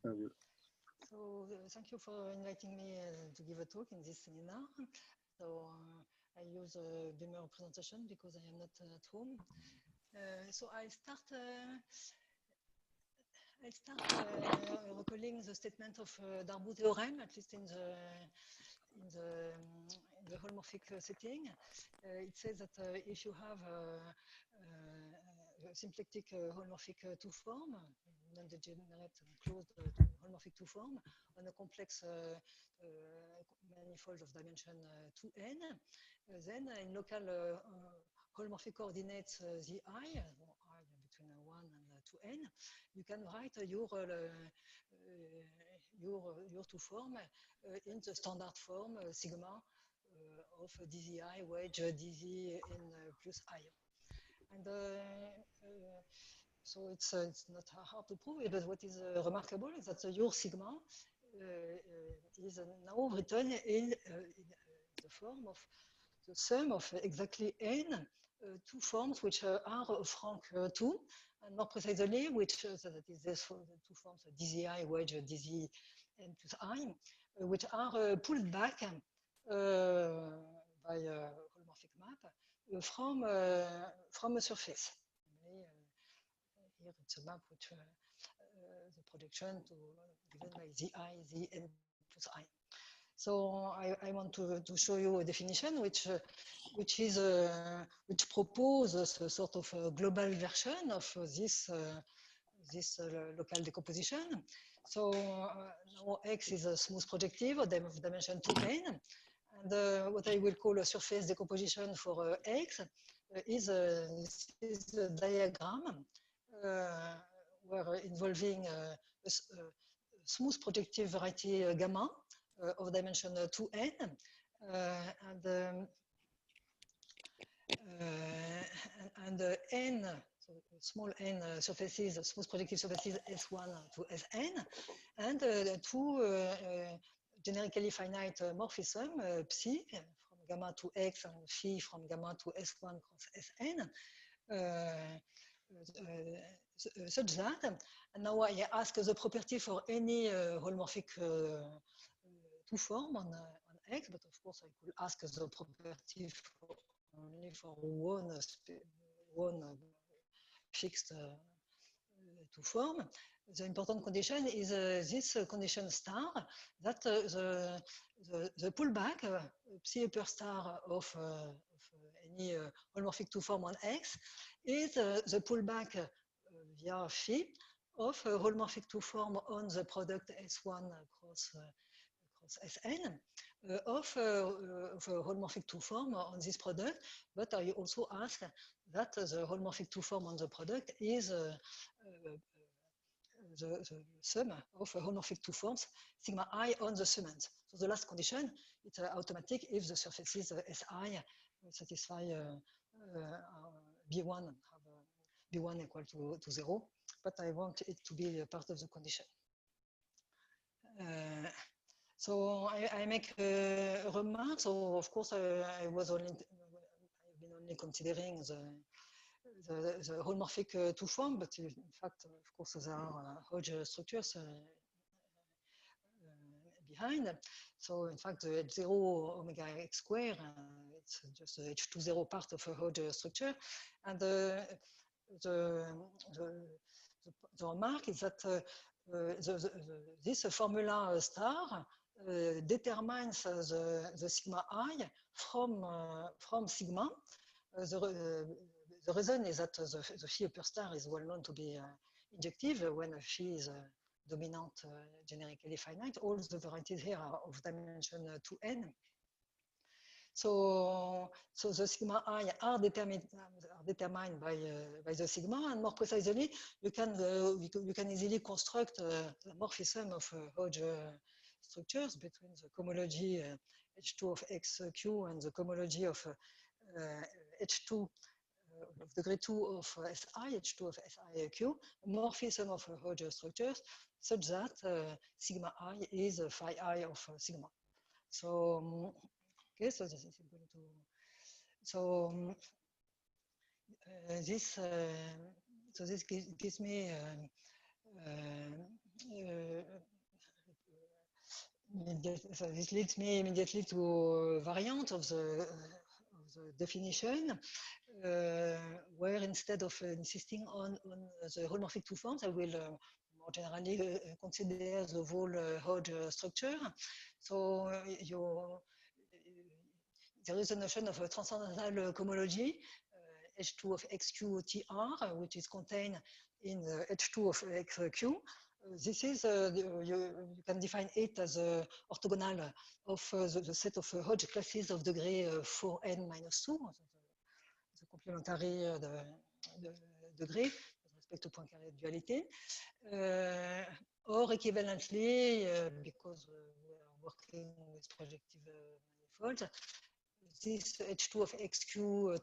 good. So thank you for inviting me to give a talk in this seminar. So I use a Beamer presentation because I am not at home. So I start recalling the statement of Darboux theorem, at least in the holomorphic setting. It says that if you have a symplectic holomorphic two form, non-degenerate closed holomorphic two form on a complex manifold of dimension 2n, then in local holomorphic coordinates the I between 1 and 2n, you can write your two form in the standard form sigma of dzi wedge dz in plus I. And so it's not hard to prove it, but what is remarkable is that your sigma is now written in the form of the sum of exactly n two forms which are of rank 2, and more precisely, which so that is this for the two forms dzi wedge dz n plus I, which are pulled back by a holomorphic map from a surface. Here it's a map which the projection given by the I, the n plus I. So I want to show you a definition which proposes a sort of a global version of this local decomposition. So now X is a smooth projective of dimension 2n, and what I will call a surface decomposition for X is a diagram where involving a smooth projective variety gamma of dimension 2n, and n, so small n surfaces, smooth projective surfaces S1 to Sn, and two generically finite morphism psi from gamma to X and phi from gamma to S1 cross Sn, such that, and now I ask the property for any holomorphic two form on X, but of course I could ask the property for only for one fixed two form. The important condition is this condition star, that the pullback psi upper star of any holomorphic two form on X is the pullback via phi of holomorphic two form on the product S1 cross Sn of a holomorphic two form on this product, but I also ask that the holomorphic two form on the product is the sum of holomorphic two forms sigma I on the summand. So the last condition, it's automatic if the surfaces Si satisfy B1 and have B1 equal to 0, but I want it to be part of the condition. So I make a remark. So of course I've been only considering the holomorphic two form, but in fact, of course, there are Hodge structures behind. So in fact, the H0 omega X square, it's just the H20 part of a Hodge structure, and the remark is that this formula star determines the sigma I from sigma. The reason is that the phi upper star is well known to be injective when phi is dominant generically finite. All the varieties here are of dimension 2n. So the sigma I are determined by the sigma, and more precisely, you can easily construct a morphism of Hodge structures between the cohomology H2 of XQ and the cohomology of H2 of degree 2 of Si, H2 of SiQ, morphism of Hodge structures, such that sigma I is phi I of sigma. So, okay, so this is going to. So this gives me so this leads me immediately to a variant of the definition, where instead of insisting on the holomorphic two forms, I will more generally consider the whole Hodge structure. So there is a notion of a transcendental cohomology, H2 of XQTR, which is contained in the H2 of XQ. This is, you can define it as orthogonal of the set of Hodge classes of degree 4n minus 2, the complementary degree with respect to Poincaré duality, or equivalently, because we are working with projective manifolds, this H2 of XQ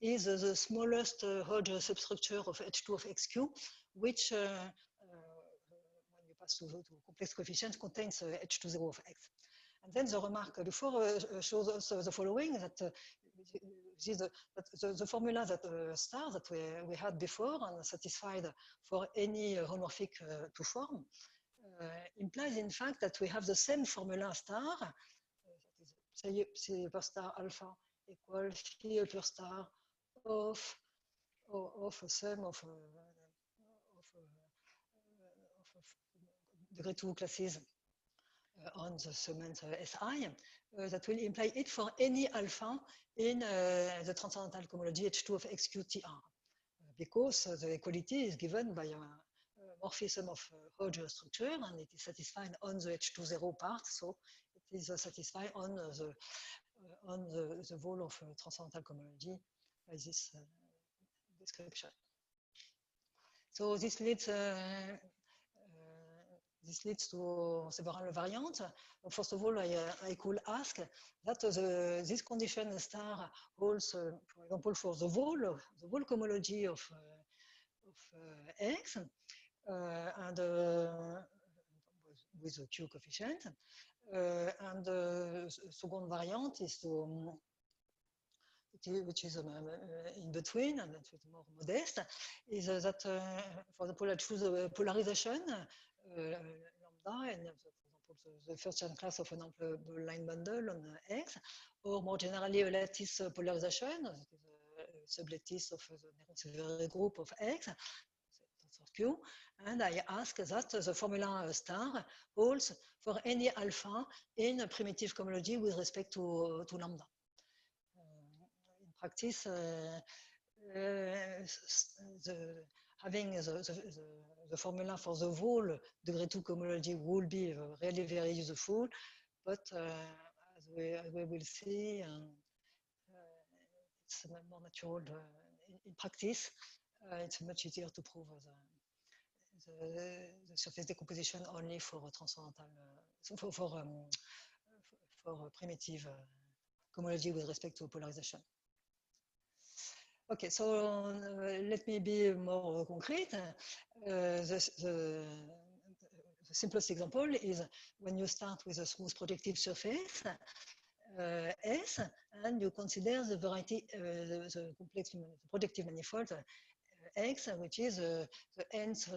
is the smallest Hodge substructure of H2 of XQ, which when you pass to complex coefficients contains H20 of X. And then the remark before shows us the following, that the formula that star that we had before and satisfied for any holomorphic two form implies in fact that we have the same formula star, C per star alpha equals phi per star of a sum of degree 2 classes on the segment SI, that will imply it for any alpha in the transcendental cohomology H2 of XQTR, because the equality is given by a morphism of Hodge structure, and it is satisfied on the H20 part, so it is satisfied on the whole of transcendental cohomology by this description. So this leads to several variants. First of all, I could ask that this condition star holds, for example, for the whole cohomology of X, and with the Q coefficient. And the second variant is to, which is in between, and that is more modest, is that, for example, I choose a polarization lambda, and for example, the first class of an ample line bundle on X, or more generally a lattice polarization, that is a sublattice of the Néron-Silveri group of X, Q, and I ask that the formula star holds for any alpha in a primitive cohomology with respect to lambda. In practice, having the formula for the whole degree 2 cohomology will be really very useful, but as we will see, it's more natural in practice. It's much easier to prove the surface decomposition only for transcendental, for primitive cohomology with respect to polarization. Okay, so let me be more concrete. The simplest example is when you start with a smooth projective surface S, and you consider the variety, the complex projective manifold X, which is the nth,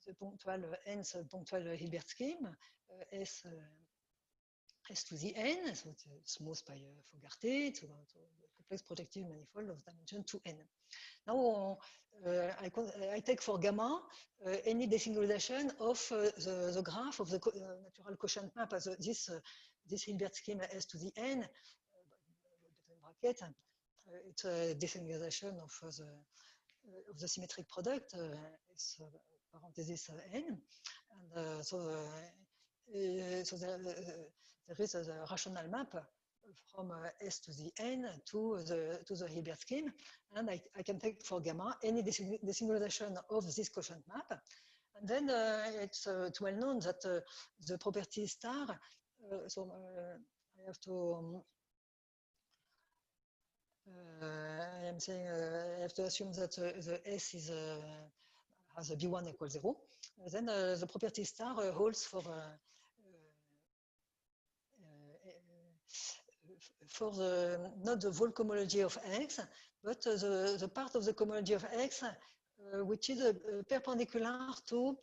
the punctual Hilbert scheme, S to the n, so it's smooth by Fogarty, it's a complex projective manifold of dimension 2n. Now, I take for gamma any desingularization of the graph of the natural quotient map as this Hilbert scheme S to the n, between brackets. It's a desingularization of the symmetric product, S parenthesis n, and so there is a rational map from S to the n to the Hilbert scheme, and I can take for gamma any desingularization of this quotient map, and then it's well known that the property star. So I have to. I am saying I have to assume that the S is has a B1 equals 0. Then the property star holds for the not the whole cohomology of X, but the part of the cohomology of X which is perpendicular to,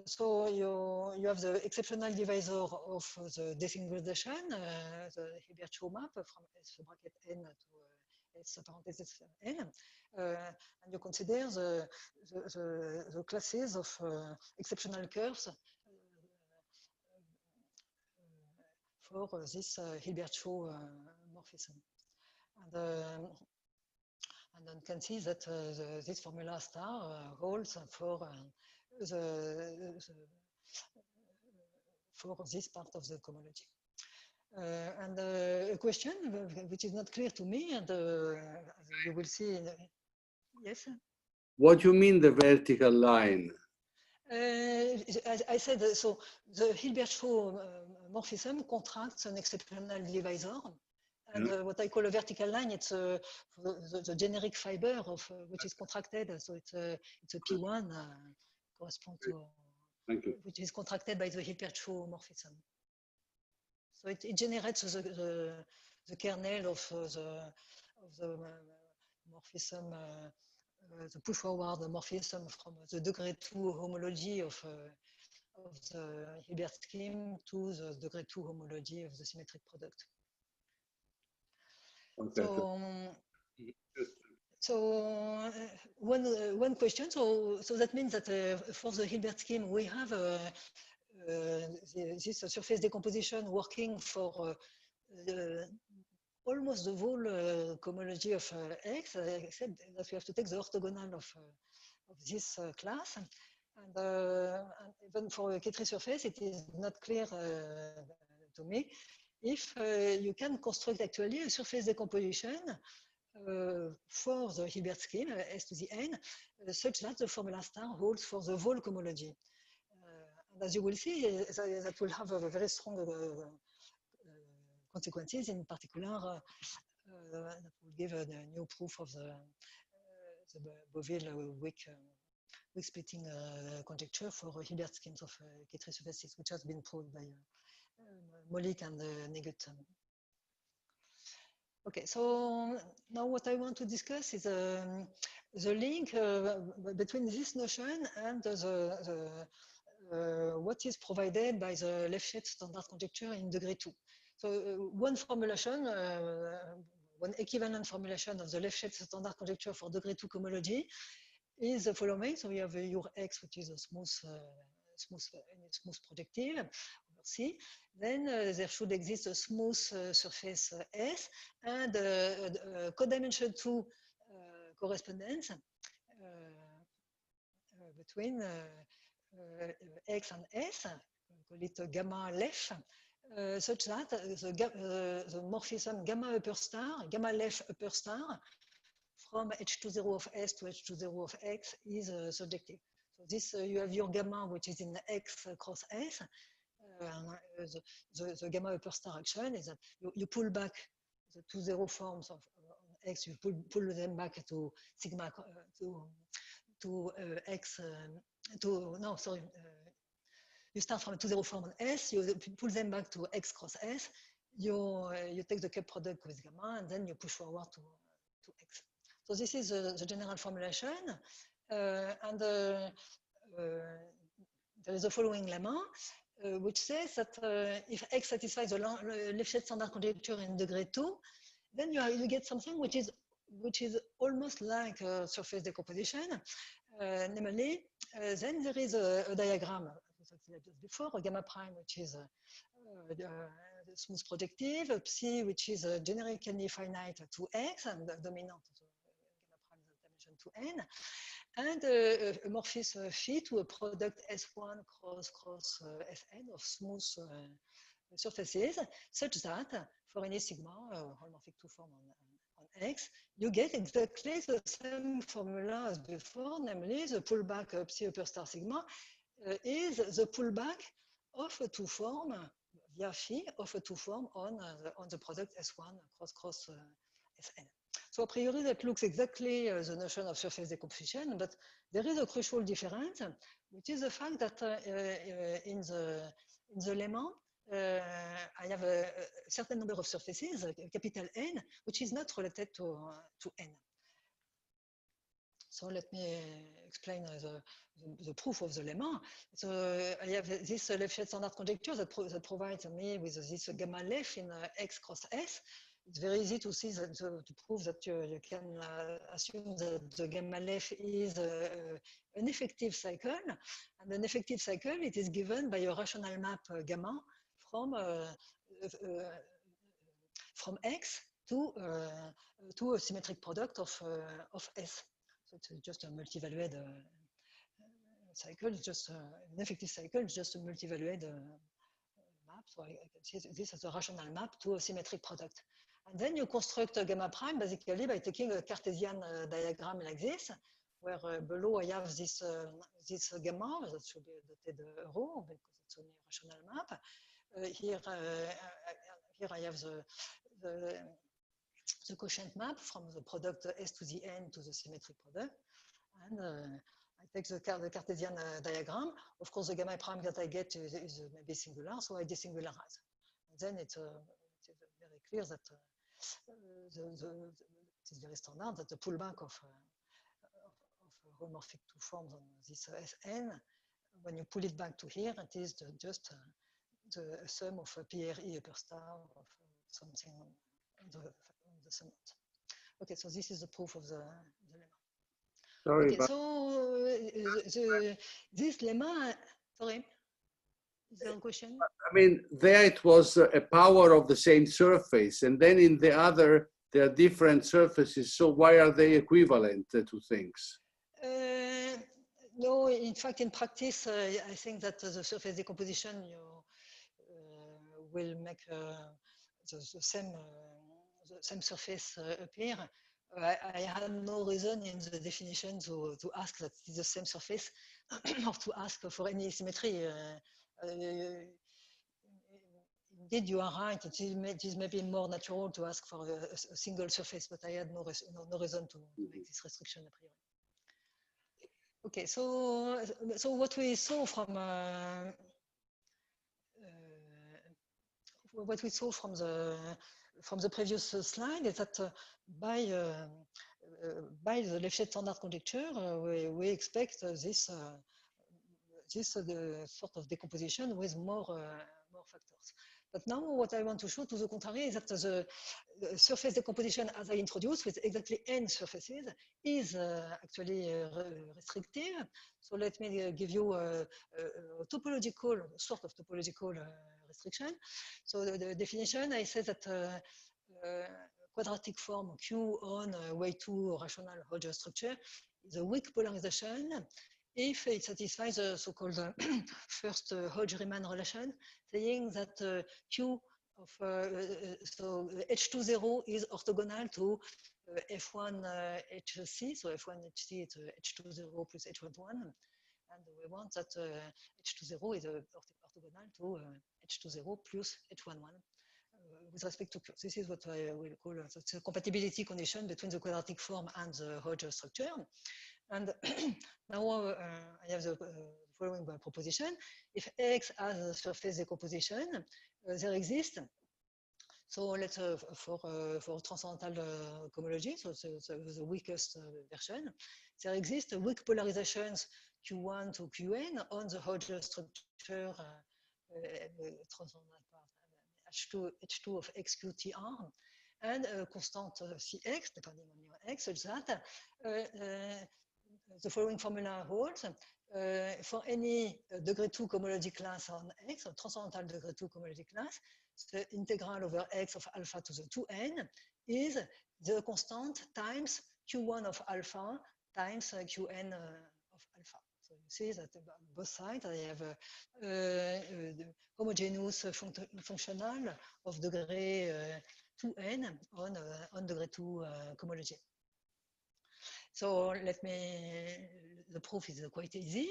so you have the exceptional divisor of the desynchronization, the Hilbert-Shaw map from S bracket n to S parenthesis n, and you consider the classes of exceptional curves for this Hilbert-Shaw morphism. And one can see that this formula star holds for this part of the cohomology. And a question which is not clear to me, and you will see. Yes? What do you mean the vertical line? I said, so the Hilbert-Shaw morphism contracts an exceptional divisor. And what I call a vertical line, it's the generic fiber of which is contracted. So it's a P1 correspond to, which is contracted by the Hilbert-Shaw morphism. So it generates the kernel of the morphism, the push forward morphism from the degree 2 homology of the Hilbert scheme to the degree 2 homology of the symmetric product. Okay. So one question. So that means that for the Hilbert scheme, we have this surface decomposition working for almost the whole cohomology of X, except that we have to take the orthogonal of this class. And even for a K3 surface, it is not clear to me if you can construct actually a surface decomposition for the Hilbert scheme, S to the n, such that the formula star holds for the whole cohomology. And as you will see, that will have a very strong consequences, in particular, that will give a new proof of the Beauville-Wick splitting conjecture for Hilbert schemes of K3 surfaces, which has been proved by Molik and Negut. Okay, so now what I want to discuss is the link between this notion and what is provided by the Lefschetz standard conjecture in degree 2. So one formulation, one equivalent formulation of the Lefschetz standard conjecture for degree 2 cohomology is the following. So you have your X, which is a smooth projective over C. Then there should exist a smooth surface S and codimension 2 correspondence between X and S, we call it gamma lef, such that the morphism gamma upper star, gamma lef upper star, from H20 of S to H20 of X is surjective. So this you have your gamma, which is in X cross S. The gamma upper star action is that you pull back the 2-0 forms of X, you pull them back to sigma to X no, sorry. You start from a 2-0 form on S, you pull them back to X cross S, you take the K product with gamma, and then you push forward to X. So this is the general formulation, and there is the following lemma, which says that if X satisfies the Lefschetz standard conjecture in degree 2, then you get something which is almost like a surface decomposition. Namely, then there is a diagram, as I said just before, a gamma prime, which is smooth projective, a psi, which is generically finite to X, and dominant to gamma prime dimension to N, and a morphism phi to a product S1 cross Fn of smooth surfaces, such that for any sigma holomorphic 2 form on X, you get exactly the same formula as before, namely the pullback psi upper star sigma is the pullback of a 2 form via phi of a 2 form on the product S1 cross Fn. So a priori, that looks exactly the notion of surface decomposition, but there is a crucial difference, which is the fact that in the lemma, I have a certain number of surfaces, capital N, which is not related to N. So let me explain the proof of the lemma. So I have this Lefschetz standard conjecture that provides me with this gamma left in X cross S. It's very easy to see that to prove that you can assume that the gamma left is an effective cycle, and an effective cycle it is given by a rational map gamma from X to a symmetric product of S. So it's just a multi-valued cycle, it's just an effective cycle, it's just a multi-valued map. So I can see this as a rational map to a symmetric product. And then you construct a gamma prime basically by taking a Cartesian diagram like this, where below I have this gamma that should be dotted rho because it's only a rational map. Here I have the quotient map from the product S to the n to the symmetric product. And I take the Cartesian diagram. Of course, the gamma prime that I get is maybe singular, so I desingularize. And then it's very clear that it's very standard that the pullback of holomorphic two forms on this Sn, when you pull it back to here, it is just the sum of PRE upper star of something on the summit. Okay, so this is the proof of the lemma. Sorry, okay, but so this lemma, sorry, is there a question? I mean, there it was a power of the same surface, and then in the other, there are different surfaces. So why are they equivalent to things? No, in fact, in practice, I think that the surface decomposition will make the same surface appear. I had no reason in the definition to ask that it's the same surface or to ask for any symmetry. Indeed, you are right. It is maybe more natural to ask for a single surface, but I had no reason to make this restriction a priori. Okay, so what we saw from the previous slide is that by the Lefschetz standard conjecture, we expect this sort of decomposition with more factors. But now what I want to show to the contrary is that the surface decomposition as I introduced with exactly n surfaces is actually restrictive. So let me give you a sort of topological restriction. So the definition, I say that quadratic form Q on way2 rational Hodge structure is a weak polarization if it satisfies the so-called first Hodge-Riemann relation, saying that Q of so H20 is orthogonal to F1 HC, so F1 HC is H20 plus H11, and we want that H20 is orthogonal to H20 plus H11 with respect to Q. This is what I will call the compatibility condition between the quadratic form and the Hodge structure. And now I have the following proposition. If X has a surface decomposition, there exists. So let's for transcendental cohomology, so the weakest version, there exists weak polarizations Q1 to Qn on the Hodge structure transcendental part H2 of XQTR and constant Cx depending on your X, such that the following formula holds for any degree 2 cohomology class on X, or transcendental degree 2 cohomology class, the integral over X of alpha to the 2n is the constant times Q1 of alpha times Qn of alpha. So you see that on both sides I have the homogeneous functional of degree 2n on degree 2 cohomology. So let me, the proof is quite easy.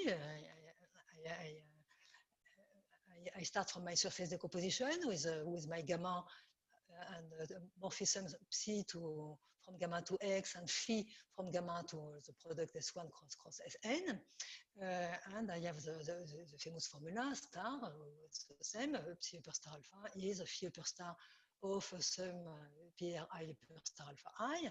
I start from my surface decomposition with my gamma and morphism psi from gamma to X and phi from gamma to the product S1 cross Sn. And I have the famous formula star, it's the same, psi upper star alpha is phi upper star of some PRI upper star alpha I.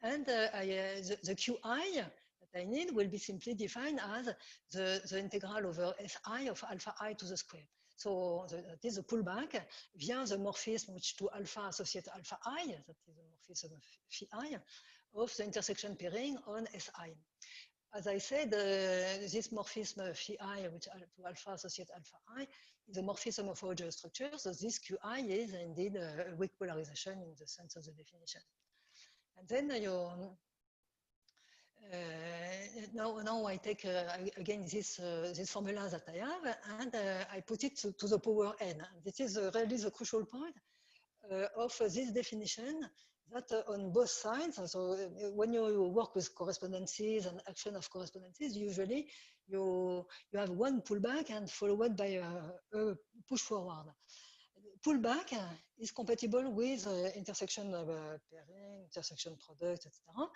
And the QI that I need will be simply defined as the integral over Si of alpha I to the square. So that is a pullback via the morphism which to alpha associate alpha I, that is the morphism phi I, of the intersection pairing on Si. As I said, this morphism phi I, which to alpha associate alpha I, is a morphism of Auger structure. So this Qi is indeed a weak polarization in the sense of the definition. And then now I take again this formula that I have and I put it to the power n. This is really the crucial point of this definition, that on both sides, so when you work with correspondences and action of correspondences, usually you have one pullback and followed by a push forward. Pullback is compatible with intersection pairing, intersection product, etc.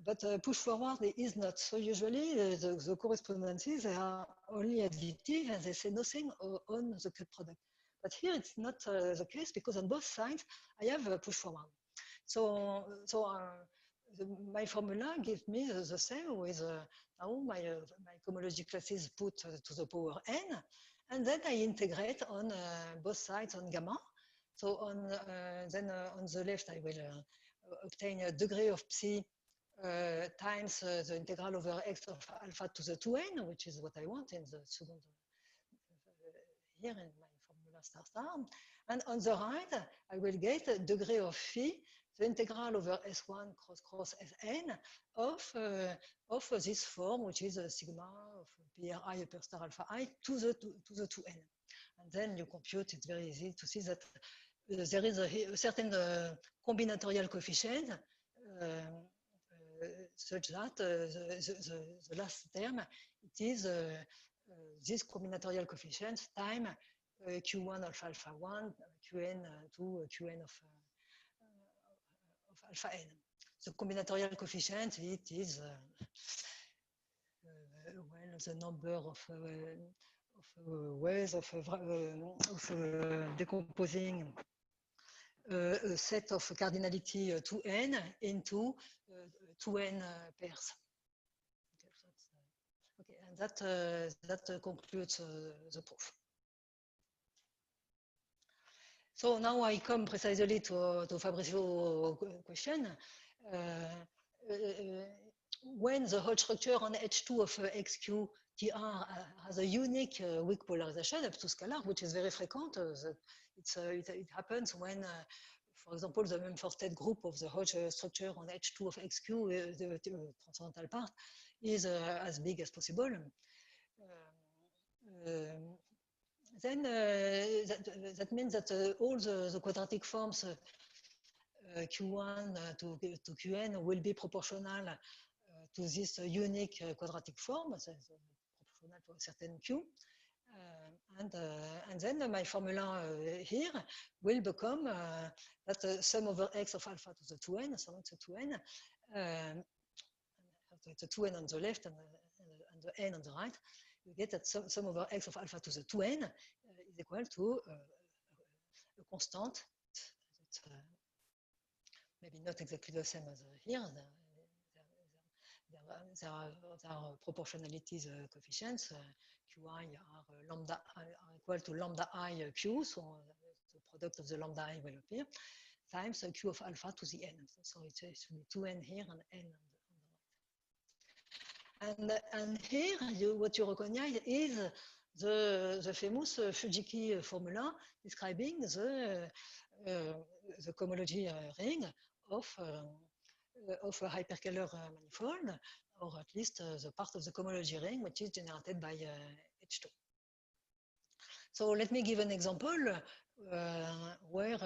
But push forward is not. So usually the correspondences are only additive and they say nothing on the cut product. But here it's not the case, because on both sides I have a push forward. So my formula gives me the same with now my cohomology classes put to the power n, and then I integrate on both sides on gamma. So on the left I will obtain a degree of psi times the integral over x of alpha to the 2n, which is what I want in the second here in my formula star. And on the right, I will get a degree of phi, the integral over S1 cross Sn of this form, which is a sigma of PRI upper star alpha I to the 2n. And then you compute, it's very easy to see that there is a certain combinatorial coefficient such that the last term, it is this combinatorial coefficient time Q1 of alpha 1, Qn to Qn of alpha n. The combinatorial coefficient, it is well, the number of ways of decomposing a set of cardinality 2n into 2n pairs. Okay, and that concludes the proof. So now I come precisely to Fabrizio's question. When the whole structure on H2 of XQ TR has a unique weak polarization up to scalar, which is very frequent. It happens when, for example, the Mumford group of the Hodge structure on H2 of XQ, the transcendental part, is as big as possible. Then that means that all the quadratic forms Q1 to Qn will be proportional to this unique quadratic form, proportional to a certain Q. And then my formula here will become that sum over x of alpha to the 2n, so it's a 2n, it's a 2n on the left and the n on the right. You get that sum over x of alpha to the 2n is equal to a constant. It's, maybe not exactly the same as here. There are proportionalities coefficients. Qi are lambda are equal to lambda I q, so the product of the lambda I will appear, times q of alpha to the n. So it's 2n here and n on the right. And here, what you recognize is the famous Fujiki formula describing the cohomology ring of a hyperkähler manifold, or at least the part of the cohomology ring which is generated by H2. So let me give an example where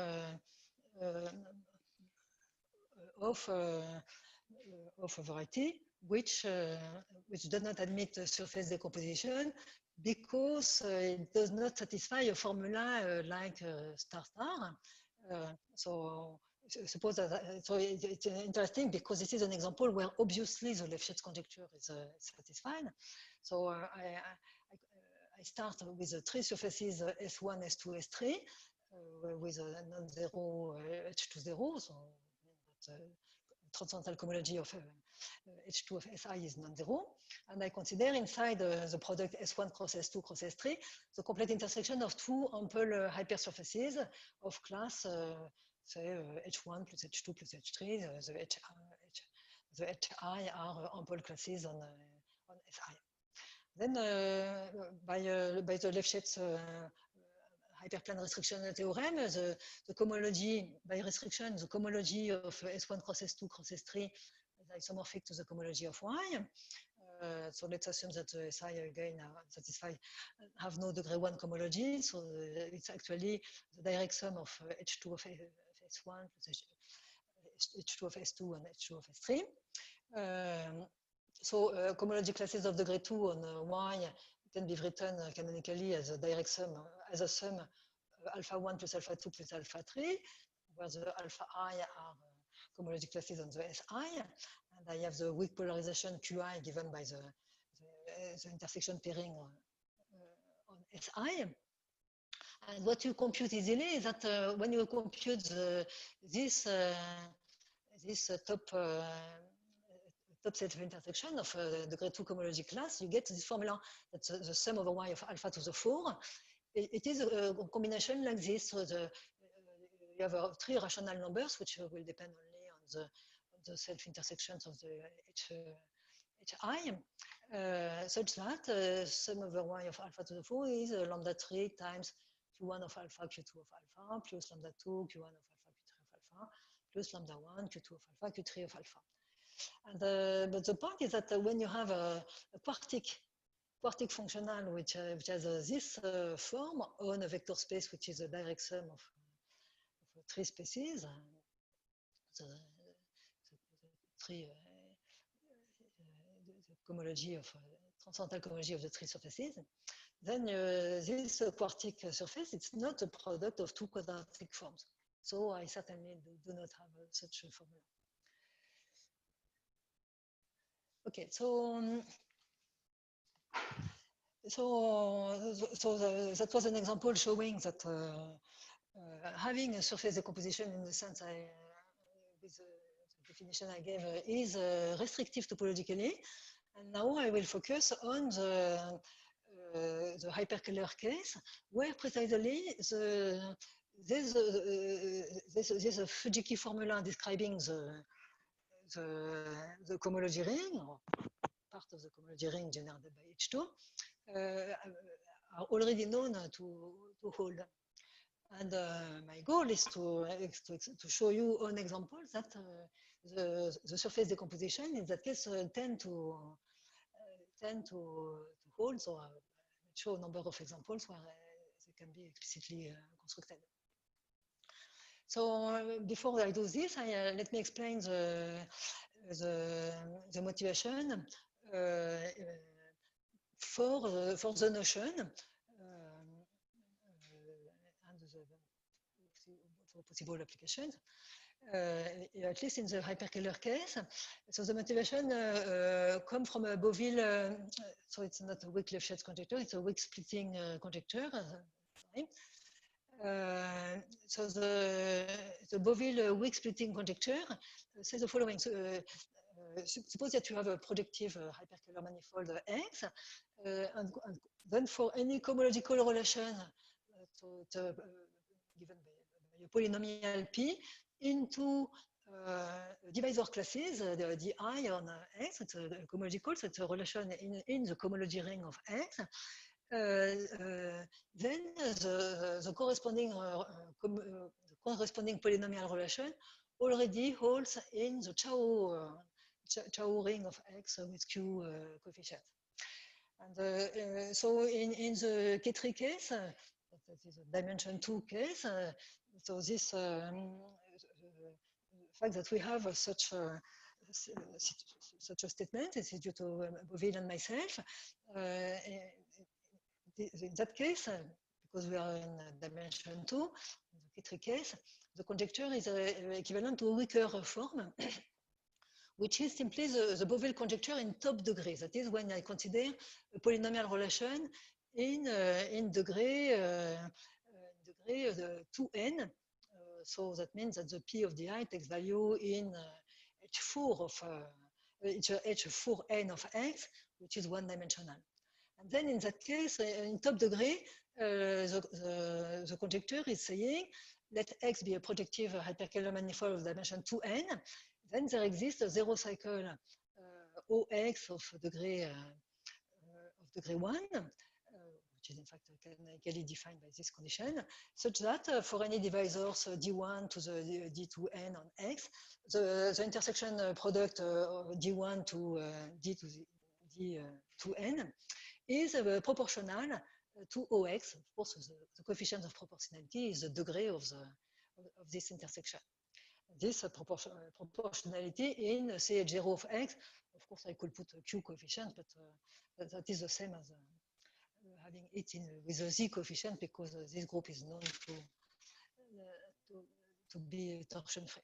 of a variety which does not admit surface decomposition because it does not satisfy a formula like star. So suppose that so it's interesting because this is an example where obviously the Lefschetz conjecture is satisfied. So I start with the three surfaces S1, S2, S3 with a non-zero H20. So transcendental cohomology of H2 of Si is non-zero. And I consider inside the product S1 cross S2 cross S3 the complete intersection of two ample hypersurfaces of class say H1 plus H2 plus H3. The HI are ample classes on Si. Then by the Lefschetz hyperplane restriction theorem, the cohomology by restriction, the cohomology of S1 cross S2 cross S3 is isomorphic to the cohomology of Y. So let's assume that the Si again have no degree 1 cohomology. So it's actually the direct sum of H2 of S1 plus H2 of S2 and H2 of S3. So cohomology classes of degree 2 on Y can be written canonically as a direct sum, as a sum alpha 1 plus alpha 2 plus alpha 3, where the alpha I are cohomology classes on the Si, and I have the weak polarization Qi given by the intersection pairing on Si. And what you compute easily is that when you compute this top set of intersection of degree 2 cohomology class, you get this formula that's the sum over Y of alpha to the 4. It is a combination like this. So you have three rational numbers, which will depend only on the self-intersections of the HI, such that sum over Y of alpha to the 4 is lambda 3 times Q1 of alpha, Q2 of alpha, plus lambda 2, Q1 of alpha, Q3 of alpha, plus lambda 1, Q2 of alpha, Q3 of alpha. And, but the point is that when you have a quartic functional which has this form on a vector space which is a direct sum of three spaces, the cohomology of transcendental cohomology of the three surfaces, then this quartic surface, it's not a product of two quadratic forms. So I certainly do not have such a formula. Okay, so that was an example showing that having a surface decomposition in the sense with the definition I gave is restrictive topologically. And now I will focus on the hyperkähler case, where precisely there's a Fujiki formula describing the cohomology ring, or part of the cohomology ring generated by H2, are already known to hold. And my goal is to show you an example that the surface decomposition in that case tend to hold. So I'll show a number of examples where they can be explicitly constructed. So before I do this, let me explain the motivation for the notion and the possible applications, at least in the hyperkähler case. So the motivation comes from a Beauville, so it's not a weak Lefschetz conjecture, it's a weak splitting conjecture. So the Beauville weak splitting conjecture says the following. So, suppose that you have a projective hyperkähler manifold X, and then for any cohomological relation given by a polynomial P into divisor classes, the I on X, it's a cohomological, so it's a relation in the cohomology ring of X. Then the corresponding polynomial relation already holds in the Chow ring of X with Q coefficient. And so in the K3 case, that is a dimension 2 case, so this fact that we have such a statement is due to Beauville and myself. In that case, because we are in dimension 2, in the K3 case, the conjecture is equivalent to a weaker form, which is simply the Beauville conjecture in top degree. That is when I consider a polynomial relation in degree 2n. So that means that the P of the I takes value in H4 of H4n of X, which is one-dimensional. And then in that case, in top degree, the conjecture is saying, let X be a projective hyperkähler manifold of dimension 2n. Then there exists a zero cycle OX of degree 1, which is in fact canonically defined by this condition, such that for any divisors D1 to the D2n on X, the intersection product D1 to D to the D2n is proportional to OX. Of course, the coefficient of proportionality is the degree of this intersection. This proportionality in CH0 of X, of course, I could put a Q coefficient, but that is the same as having it with a Z coefficient, because this group is known to be torsion-free.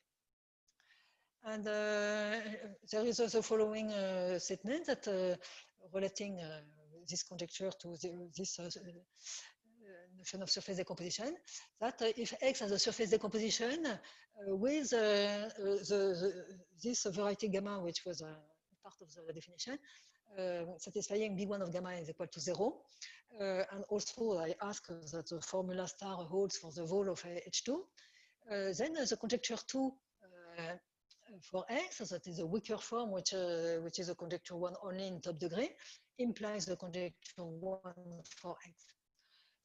And there is the following statement that relating this conjecture to this notion of surface decomposition, that if X has a surface decomposition with this variety gamma, which was part of the definition, satisfying B1 of gamma is equal to 0. And also I ask that the formula star holds for the vol of H2. Then the conjecture 2 for X, that is a weaker form, which is a conjecture 1 only in top degree, implies the conjecture 1 for X.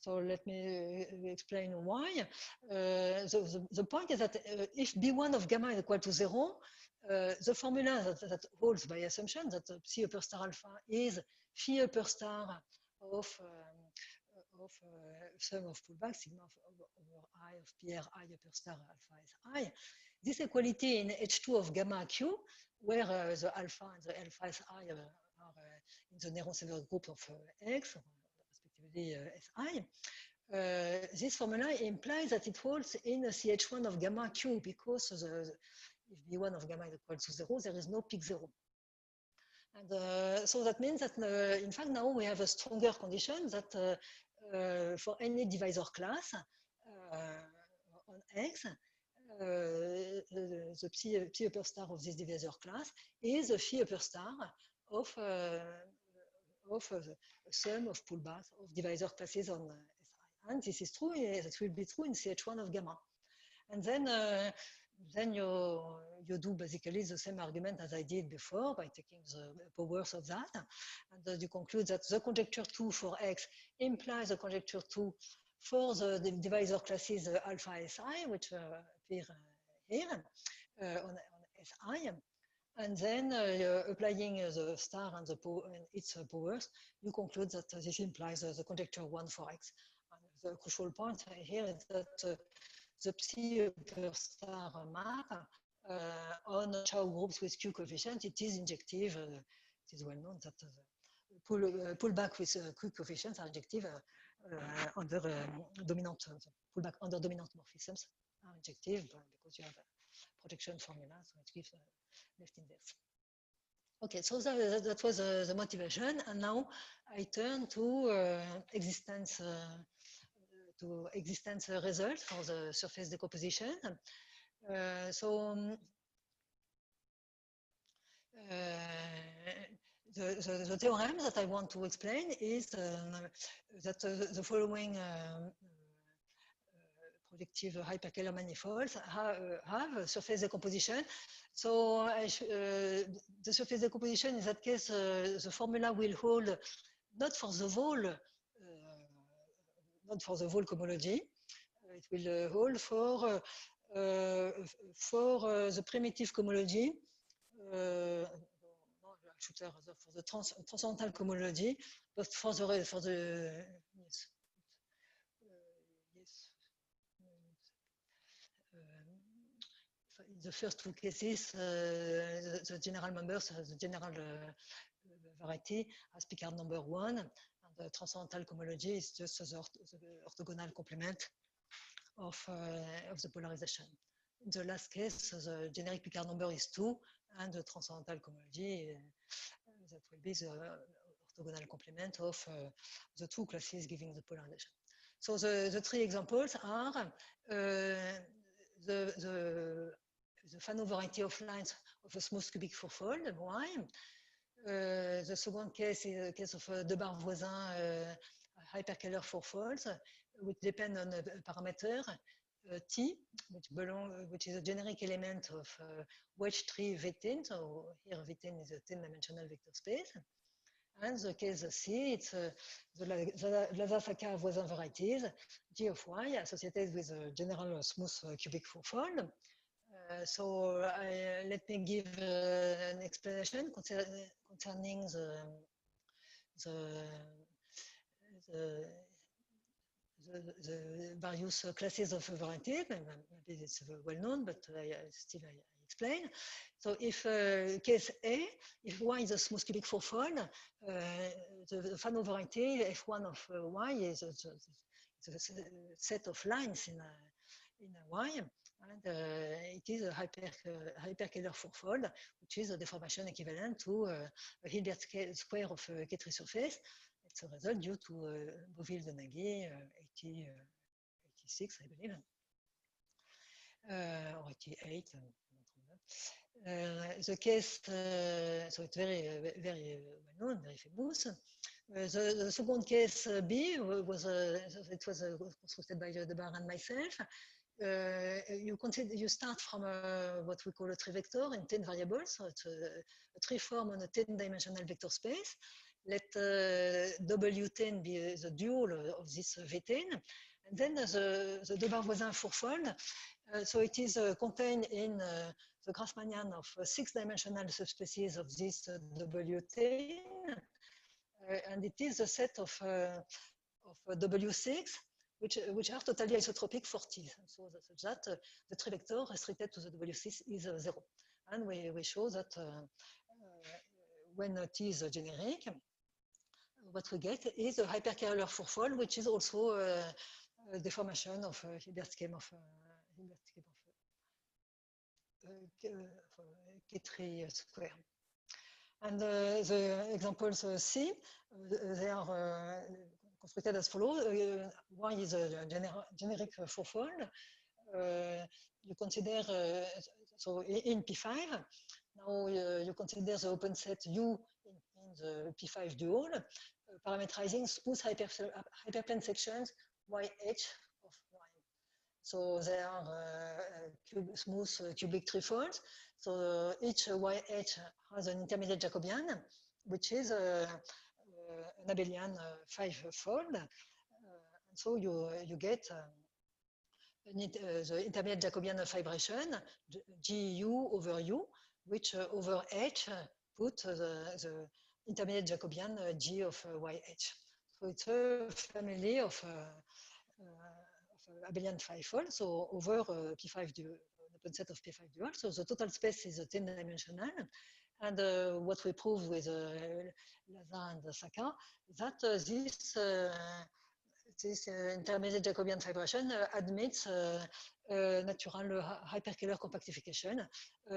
So let me explain why. The point is that if B1 of gamma is equal to 0, the formula that holds by assumption that psi upper star alpha is phi upper star of sum of pullback sigma over I of PR I upper star alpha is I. This equality in H2 of gamma Q, where the alpha and the alpha is I are in the Néron-Severs group of X, respectively Si, this formula implies that it holds in CH1 of gamma Q, because if B1 of gamma is equal to 0, there is no peak 0. And so that means that, in fact, now we have a stronger condition that for any divisor class on X, the psi upper star of this divisor class is a phi upper star of the sum of pullbacks of divisor classes on Si. And this is true, that will be true in CH1 of gamma. And then you do basically the same argument as I did before by taking the powers of that. And you conclude that the conjecture 2 for X implies the conjecture 2 for the divisor classes alpha Si, which appear here on Si. And then applying the star and its powers, you conclude that this implies the conjecture 1 for X. And the crucial point here is that the psi upper star map on Chow groups with Q coefficient, it is injective. It is well known that pullback with Q coefficients are injective under dominant pullback under dominant morphisms are injective because you have a projection formula, so it gives left inverse. Okay, so that was the motivation, and now I turn to existence result for the surface decomposition. The theorem that I want to explain is that the following projective hyperkähler manifolds have a surface decomposition. So the surface decomposition, in that case, the formula will hold not for the vol cohomology. It will hold for the primitive cohomology, for the transcendental cohomology, but for the in the first two cases, the general members, the general variety as Picard number 1, and the transcendental cohomology is just the orthogonal complement of the polarization. In the last case, the generic Picard number is 2, and the transcendental cohomology that will be the orthogonal complement of the two classes giving the polarization. So the three examples are the the Fano variety of lines of a smooth cubic fourfold, Y. The second case is a case of Debar Voisin hyperkähler fourfolds, which depend on a parameter T, which is a generic element of wedge tree V10. So here V10 is a 10-dimensional vector space. And the case C, it's the Lhasa-Saka Voisin varieties, G of Y, associated with a general smooth cubic fourfold. So let me give an explanation concerning the various classes of varieties. Maybe it's well known, but I explain. So if case A, if Y is a smooth cubic fourfold, the Fano variety F1 of Y is a set of lines in a Y, and it is a hyperkähler fourfold, which is a deformation equivalent to a Hilbert square of a K-tree surface. It's a result due to Beauville-de Nagui, 86, I believe, or 88. The case, so it's very well known, very famous. The second case B was constructed by Debar and myself. You start from what we call a tree vector in 10 variables. So it's a tree form on a 10-dimensional vector space. Let W10 be the dual of this V10. And then the Debar Voisin fourfold. So it is contained in the Grassmannian of 6-dimensional subspecies of this W10. And it is a set of W6, which are totally isotropic for T. So that the tree vector restricted to the W6 is 0. And we show that when T is generic, what we get is a hyperkähler fourfold, which is also a deformation of Hilbert scheme of K-tree square. And the examples C, they are constructed as follows. One is a generic fourfold. You consider, so in P5, now you consider the open set U in the P5 dual, parameterizing smooth hyperplane sections YH of Y. So they are smooth cubic trifolds. So each YH has an intermediate Jacobian, which is an abelian 5-fold. So you get the intermediate Jacobian fibration, GU over U, which over H put the intermediate Jacobian G of YH. So it's a family of abelian 5-fold, so over P5 dual, an open set of P5 dual. So the total space is 10-dimensional. And what we prove with Laza and Saka, that this intermediate Jacobian fibration admits natural hyperkähler compactification,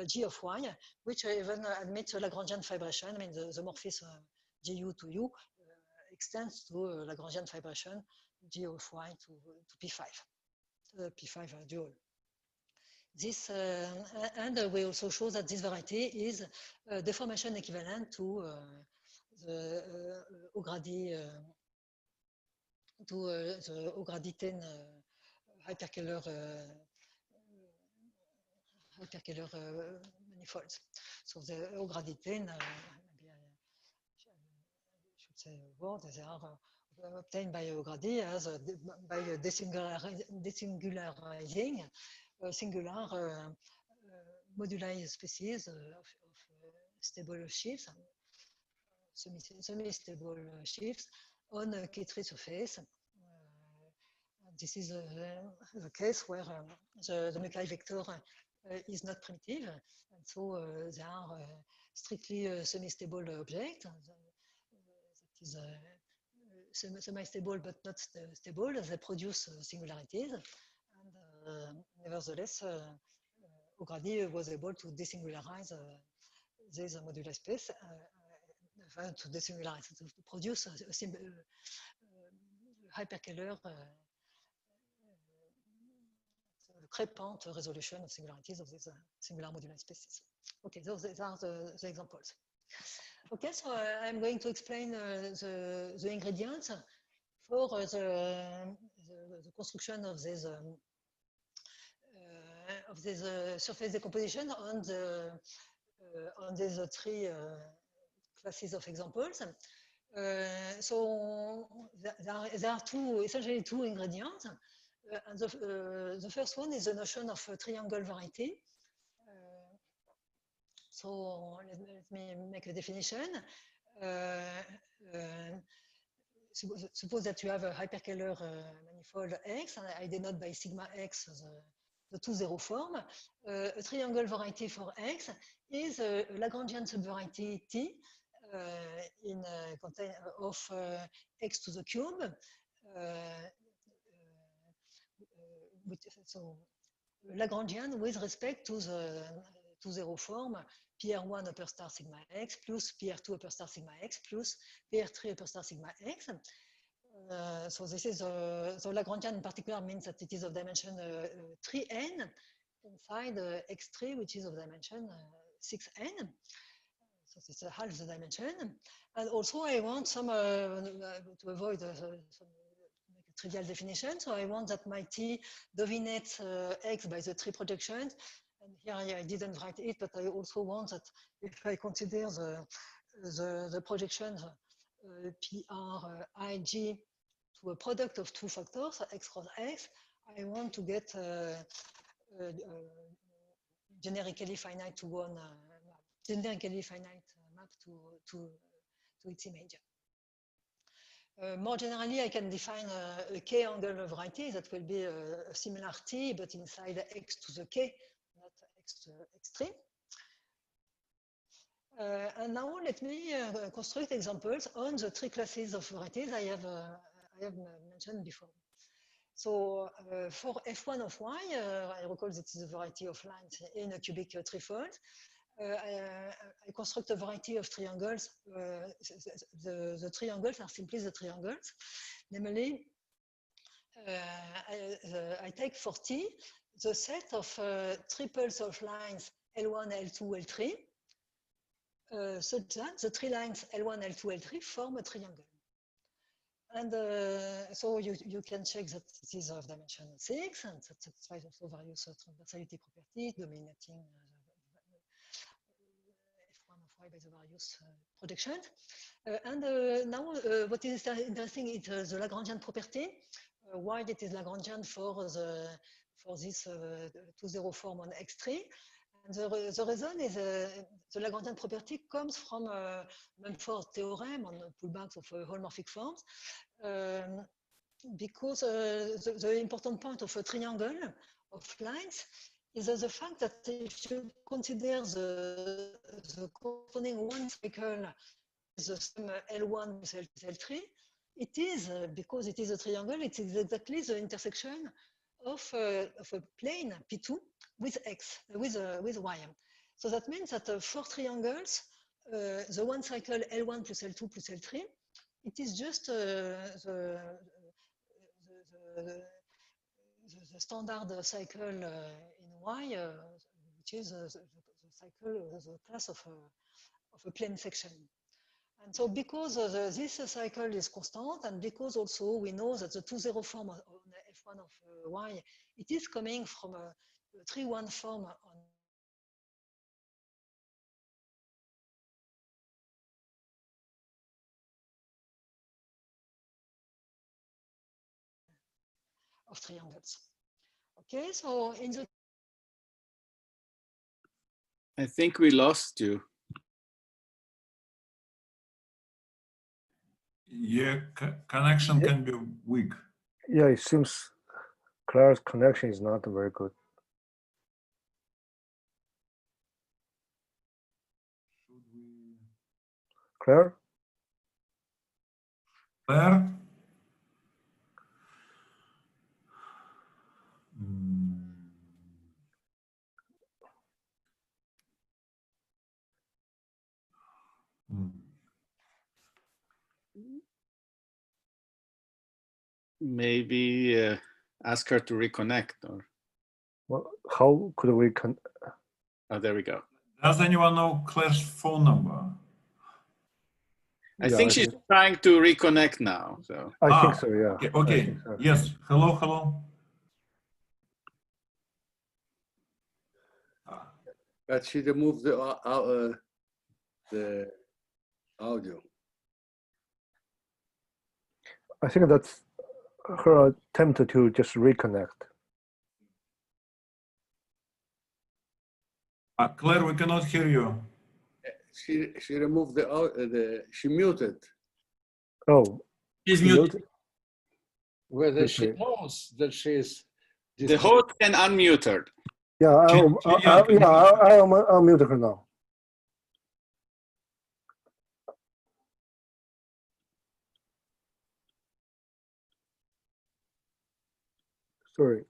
G of Y, which even admits Lagrangian fibration. I mean, the morphism GU to U extends to Lagrangian fibration, G of Y to P5, P5 dual. This, and we also show that this variety is deformation equivalent to the O'Grady the O'Grady 10 hyperkähler manifolds. So the O'Grady 10, maybe I should say a word, they are obtained by O'Grady as by desingularizing singular moduli species of stable shifts, semi-stable shifts on a K-tree surface. This is a case where the nuclei vector is not primitive, and so they are strictly semi-stable objects. That is semi-stable but not stable. They produce singularities, and nevertheless, O'Grady was able to desingularize this moduli space, to desingularize, to produce a hyperkähler crepant resolution of singularities of these singular moduli species. Okay, those are the examples. Okay, so I'm going to explain the ingredients for the construction of this surface decomposition on these three classes of examples. So there are essentially two ingredients. And the first one is the notion of triangle variety. So let me make a definition. Suppose that you have a hyperkähler manifold X, and I denote by sigma X the 2-0 form. A triangle variety for X is a Lagrangian subvariety T of X to the cube. So Lagrangian with respect to the 2-0 form PR1 upper star sigma X plus PR2 upper star sigma X plus PR3 upper star sigma X. So this is the Lagrangian in particular means that it is of dimension 3n inside X3, which is of dimension 6n. So it's half the dimension. And also I want some, to avoid some trivial definition, so I want that my T dominates X by the three projections. And here I didn't write it, but I also want that if I consider the projections PR IG to a product of two factors, X cross X, I want to get generically finite to one, generically finite map to its image. More generally, I can define a K-angle variety that will be a similar T, but inside X to the K, not X to X3. And now let me construct examples on the three classes of varieties I have mentioned before. So for F1 of Y, I recall that is a variety of lines in a cubic threefold. I construct a variety of triangles. The triangles are simply the triangles. Namely, I take for T the set of triples of lines L1, L2, L3, such that the three lines L1, L2, L3 form a triangle. And so you can check that it is of dimension 6 and that satisfies also various transversality properties dominating F1 of Y by the various projections. And now what is interesting is the Lagrangian property. Why it is Lagrangian for this 2-0 form on X3. And the reason is the Lagrangian property comes from Mumford theorem on pullbacks of holomorphic forms. Because the important point of a triangle of lines is the fact that if you consider the corresponding one cycle is the sum L1 with L3, it is, because it is a triangle, it is exactly the intersection of a plane P2 with X, with Y. So that means that for triangles, the one cycle L1 plus L2 plus L3, it is just the standard cycle in Y, which is the cycle, the class of a plane section. And so because this cycle is constant, and because also we know that the 2-0 form on F1 of Y, it is coming from a 3-1 form on of triangles. Okay, so in the I think we lost you. Yeah, connection can be weak. Yeah, it seems Claire's connection is not very good. Claire? Claire? Maybe ask her to reconnect or. Well, how could we Oh, there we go. Does anyone know Claire's phone number? I think she's trying to reconnect now. So I think so, yeah. Okay, I okay. think so. Yes, hello, hello. But she removed the audio. I think that's her attempt to just reconnect. Claire, we cannot hear you. She removed she muted. Oh, she's she muted. muted. Whether she Okay. knows that she is. The host can unmute her. Yeah, I unmute her now. Sorry,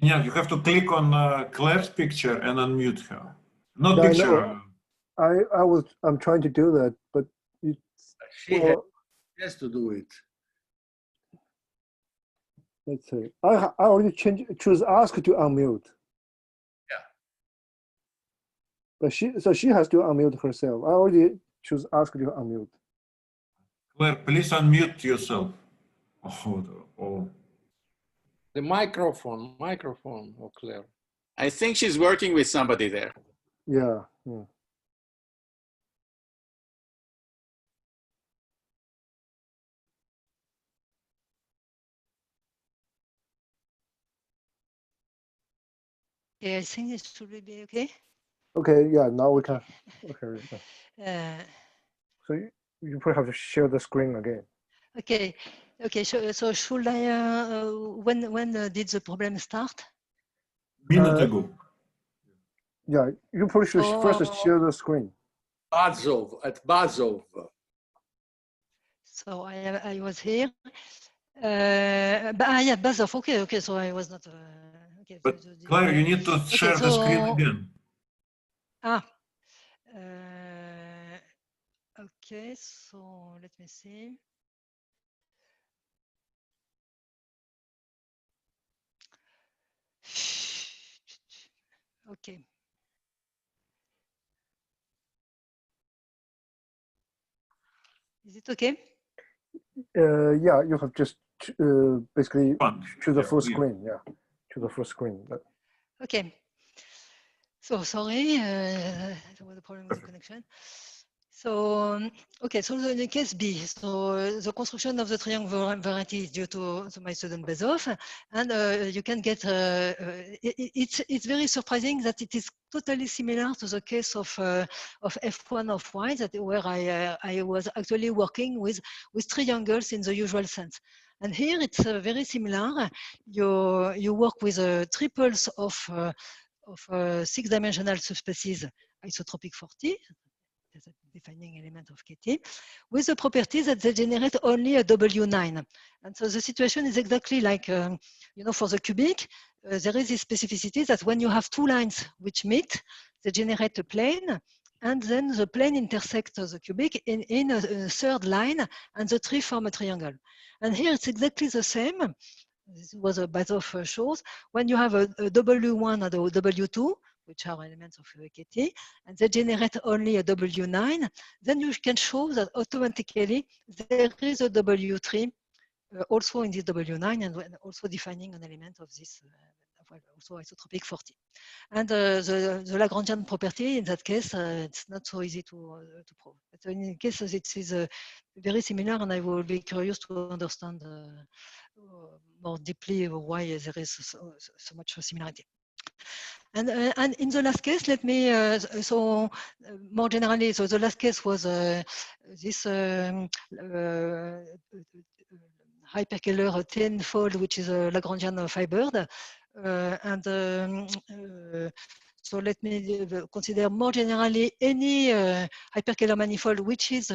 Yeah, you have to click on Claire's picture and unmute her. Not Yeah, I picture. know. I'm trying to do that, but She well, has to do it. let's see. I already choose ask to unmute. Yeah. But she has to unmute herself. I already choose ask to unmute. Claire, please unmute yourself. Oh. The microphone, oh, Claire. I think she's working with somebody there. Yeah. Yeah, I think it should be okay. Okay. Yeah. Now we can. Okay. Uh, So you probably have to share the screen again. okay. Okay. So should I? When did the problem start? Minute ago. Yeah. You probably should first share the screen. Bazov, at Bazov. So I was here. Yeah, Bazov. Okay. So I was not. Okay. But Claire, you need to share the screen again. Okay, so let me see. Okay. Is it okay? Yeah, you have just basically choose the full Yeah. screen. Yeah, choose the full screen. Okay. So sorry, there was a problem with the connection. So, okay, so the case B, so the construction of the triangle variety is due to my student Bazov, and you can get, it's very surprising that it is totally similar to the case of F1 of Y, where I was actually working with triangles in the usual sense. And here it's very similar. You work with triples of 6-dimensional subspecies isotropic 40, as a defining element of KT, with the property that they generate only a W9. And so the situation is exactly like, for the cubic, there is this specificity that when you have two lines which meet, they generate a plane, and then the plane intersects the cubic in a third line, and the tree form a triangle. And here it's exactly the same. This was a Bazov shows. When you have a W1 and a W2, which are elements of KT, and they generate only a W9, then you can show that automatically there is a W3 also in this W9 and also defining an element of this, also isotropic 40. And the Lagrangian property, in that case, it's not so easy to prove. But in cases, it is very similar, and I will be curious to understand more deeply why there is so much similarity. And in the last case, let me, more generally, so the last case was this hyperkähler tenfold, which is a Lagrangian fibered. So let me consider more generally any hyperkähler manifold which is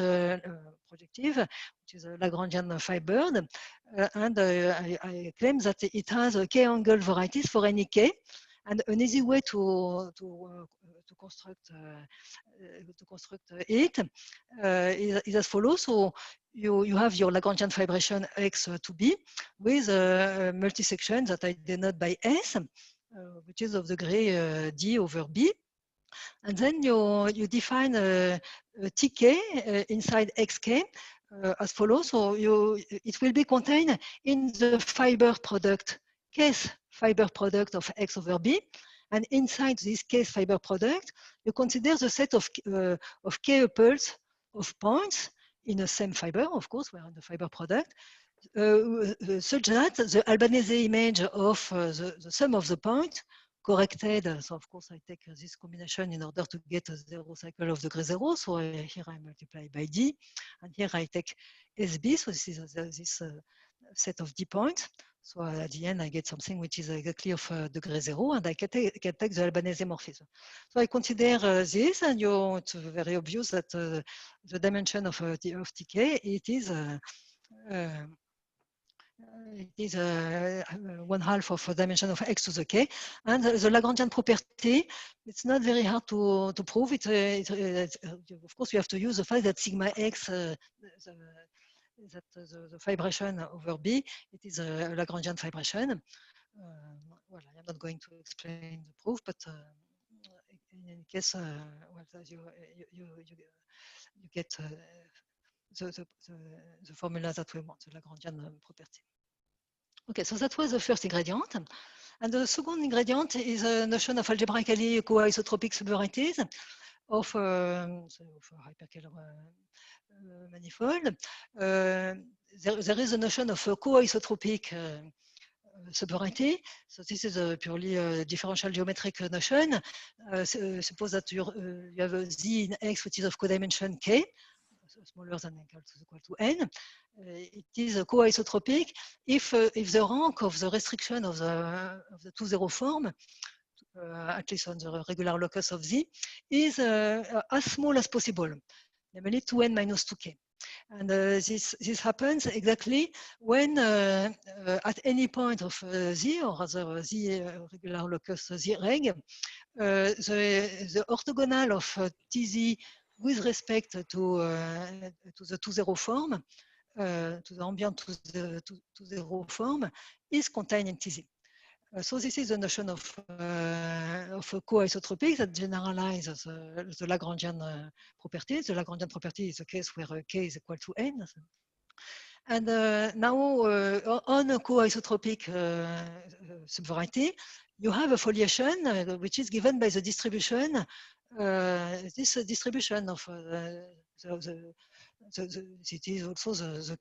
projective, which is a Lagrangian fibered. I claim that it has K-angle varieties for any K. And an easy way to construct it is as follows. So you have your Lagrangian fibration X to B with a multisection that I denote by S, which is of degree D over B. And then you define a TK inside XK as follows. So it will be contained in the fiber product, case fiber product of X over B. And inside this case fiber product, you consider the set of K tuples of points in the same fiber, of course, we're in the fiber product, such that the Albanese image of the sum of the points corrected. So of course, I take this combination in order to get a zero cycle of degree zero. So here I multiply by D, and here I take SB. So this is this set of D points. So at the end, I get something which is exactly of degree zero, and I can take the Albanese morphism. So I consider this, and it's very obvious that the dimension of TK, it is 1/2 of a dimension of X to the K. And the Lagrangian property, it's not very hard to prove. Of course, you have to use the fact that sigma X, the vibration over B, it is a Lagrangian vibration. Well, I'm not going to explain the proof, but in any case, well, you get the formula that we want, the Lagrangian property. Okay, so that was the first ingredient. And the second ingredient is a notion of algebraically co-isotropic subvarieties of hyperkähler manifold. There is a notion of a co-isotropic subvariety. So this is a purely differential geometric notion. Suppose that you have a Z in X which is of codimension K, smaller than equal to N. It is a co-isotropic if the rank of the restriction of the 2-0 form, at least on the regular locus of Z, is as small as possible, namely 2n minus 2k. And this happens exactly when at any point of Z, or rather Z regular locus Z reg, the orthogonal of TZ with respect to the 2-0 form, to the ambient 2-0 form, is contained in TZ. So this is the notion of a co-isotropic that generalizes the Lagrangian property. The Lagrangian property is a case where k is equal to n. And now on a co-isotropic subvariety, you have a foliation which is given by the distribution. This distribution of it is also the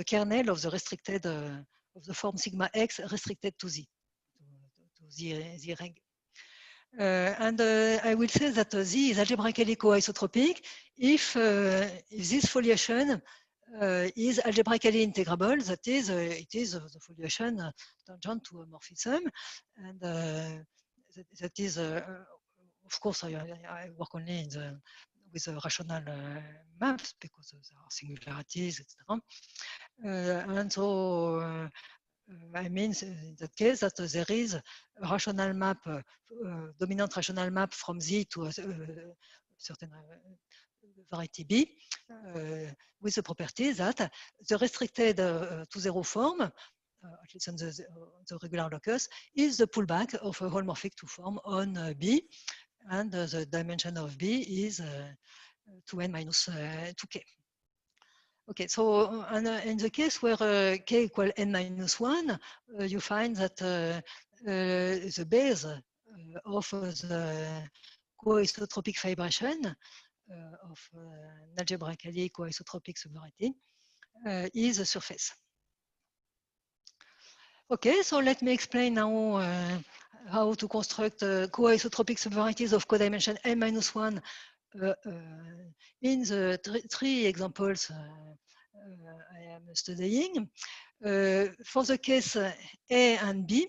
kernel of the restricted of the form sigma X restricted to Z, to Z reg. And I will say that Z is algebraically co-isotropic if this foliation is algebraically integrable. That is, it is the foliation tangent to a morphism, and that is, of course, I work only with rational maps because there are singularities, etc. And so I mean in that case that there is a rational map, dominant rational map from Z to a certain variety B, with the property that the restricted 2-0 form, at least on the regular locus, is the pullback of a holomorphic 2 form on B, and the dimension of B is 2n minus 2k. Okay, so in the case where k equal n minus 1, you find that the base of the co-isotropic vibration of an algebraically co-isotropic subvariety is a surface. Okay, so let me explain now how to construct co-isotropic subvarieties of codimension n minus 1 in the three examples I am studying. For the case A and B,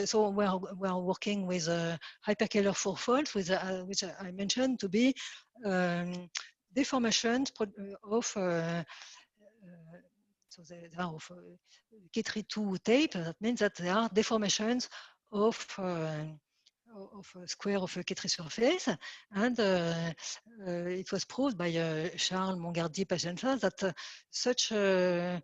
so we are working with hyperkähler fourfolds, which I mentioned to be deformations of so they are of K32 tape. That means that they are deformations of a square of a K3 surface, and it was proved by Charles Mongardi-Pacienza that such a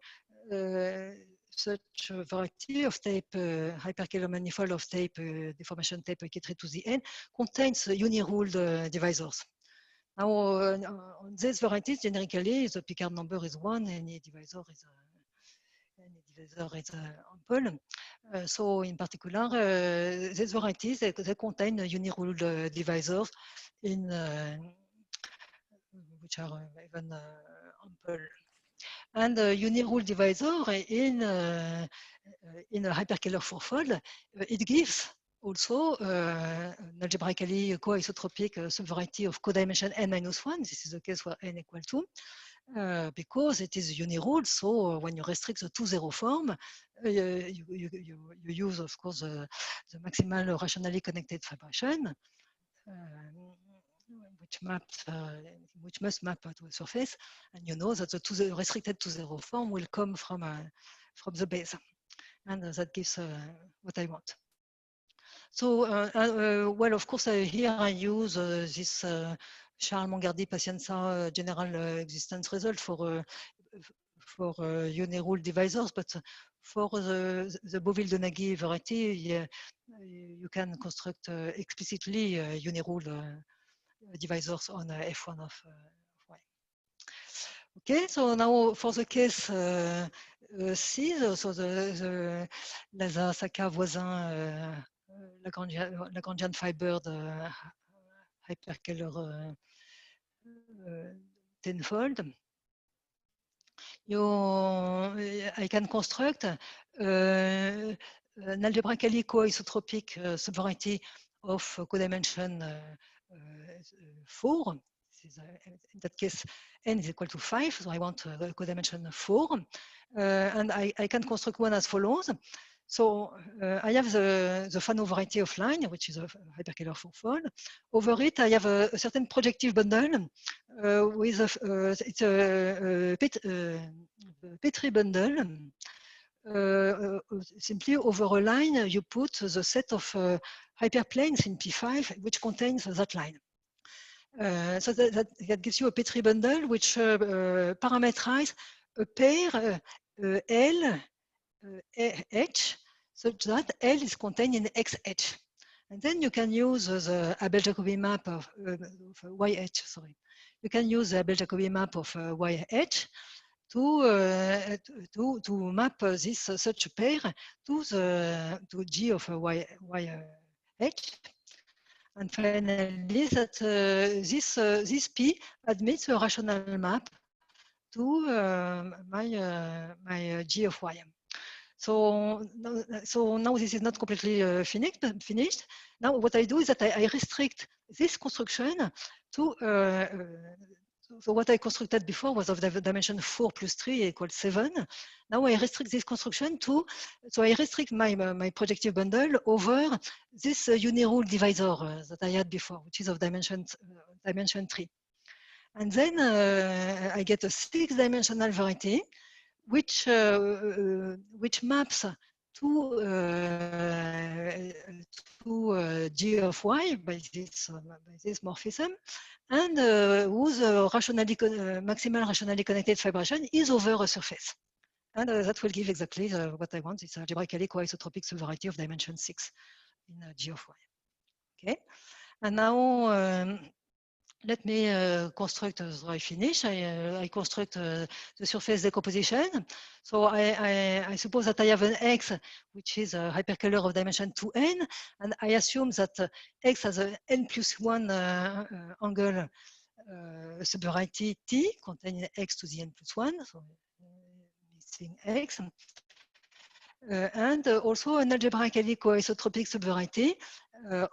variety of tape, hyperkähler manifold of tape, deformation tape K3 to the n, contains uniruled divisors. Now, on these varieties, generically, the Picard number is 1, and the divisor is ample. So in particular, these varieties, they contain uniruled divisors in which are even ample. And uniruled divisor in a hyperkähler fourfold, it gives also an algebraically co-isotropic subvariety of codimension n-1. This is the case where n equal 2. Because it is uniruled, so when you restrict the 2-0 form, you use, of course, the maximal rationally connected vibration, which must map to a surface, and you know that the restricted 2-0 form will come from the base, and that gives what I want. So, well, of course, here I use this Charles Mongardi-Pacienza general existence result for uniruled divisors, but for the Beauville-de variety, you can construct explicitly uniruled divisors on F1 of Y. Okay, so now for the case C, so the Laza-Saka-Voisin Lagrangian fibered hyperkähler tenfold. I can construct an algebraically co-isotropic subvariety of codimension 4. In that case, n is equal to 5, so I want codimension 4. And I can construct one as follows. So I have the Fano variety of line, which is a hyperkähler fourfold. Over it, I have a certain projective bundle with it's a Petri bundle. Simply over a line, you put the set of hyperplanes in P5, which contains that line. So that gives you a Petri bundle which parameterizes a pair L H, such that L is contained in XH. And then you can use the Abel-Jacobi map of YH, sorry. You can use the Abel-Jacobi map of YH to map this such a pair to G of YH. And finally, that this P admits a rational map to my G of Y. So now this is not completely finished. Now what I do is that I restrict this construction to, so what I constructed before was of the dimension 4 plus 3 equals 7. Now I restrict this construction to, so I restrict my projective bundle over this uniruled divisor that I had before, which is of dimension 3. And then I get a 6-dimensional variety, which maps to G of Y by this morphism, and whose maximal rationally connected vibration is over a surface. And that will give exactly what I want. It's algebraically co-isotropic subvariety of dimension 6 in G of Y. Okay, and now let me construct, so I finish, I construct the surface decomposition. So I suppose that I have an X, which is a hyperkähler of dimension 2n, and I assume that X has an n plus 1 angle subvariety T containing X to the n plus 1, so missing X. And also an algebraically co-isotropic subvariety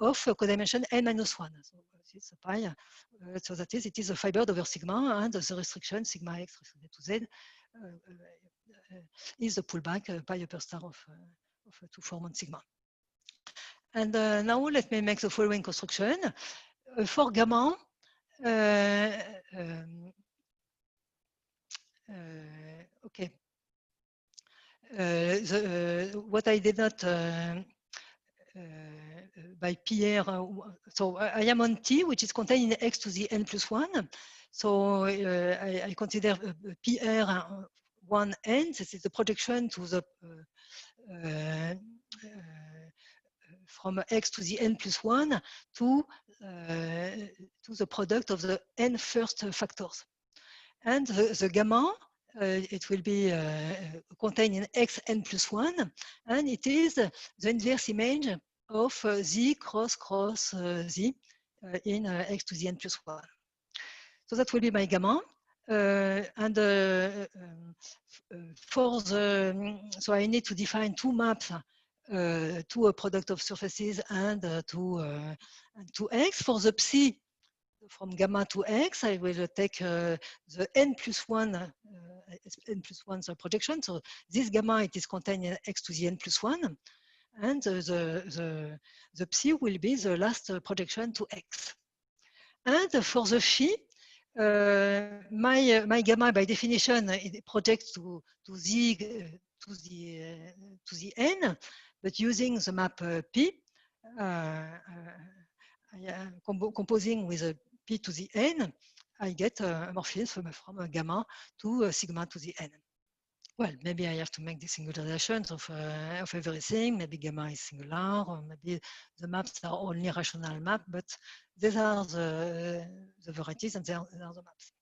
of codimension n-1. So it's a pi. So that is, it is a fibered over sigma, and the restriction sigma x restricted to z is the pullback pi upper star of 2 form on sigma. And now let me make the following construction for gamma. Okay. what I did not by Pierre, so I am on T, which is contained in x to the n plus 1. So I consider PR 1n, this is the projection to the from x to the n plus 1 to the product of the n first factors. And the gamma, it will be contained in xn plus 1, and it is the inverse image of z cross z in x to the n plus 1. So that will be my gamma. And for the, so I need to define two maps to a product of surfaces and to x. For the psi, from gamma to x, I will take the n plus 1 projection. So this gamma, it is contained in x to the n plus 1, and the psi will be the last projection to x. And for the phi, my gamma by definition it projects to the n, but using the map p, composing with a p to the n, I get a morphism from a gamma to sigma to the n. Well, maybe I have to make the singularizations of everything. Maybe gamma is singular, or maybe the maps are only rational map, but these are the varieties and they are the maps.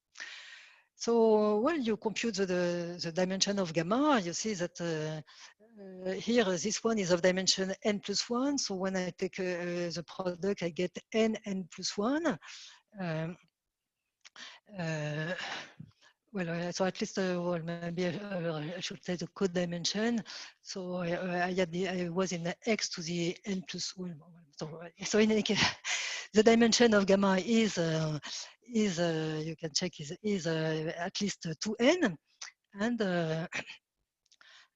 So, well, you compute the dimension of gamma. You see that here, this one is of dimension n plus 1. So when I take the product, I get n plus 1. Well, so at least, well, maybe I should say the code dimension. So I was in the x to the n plus 1. So in any case, the dimension of gamma is you can check is at least 2n, and the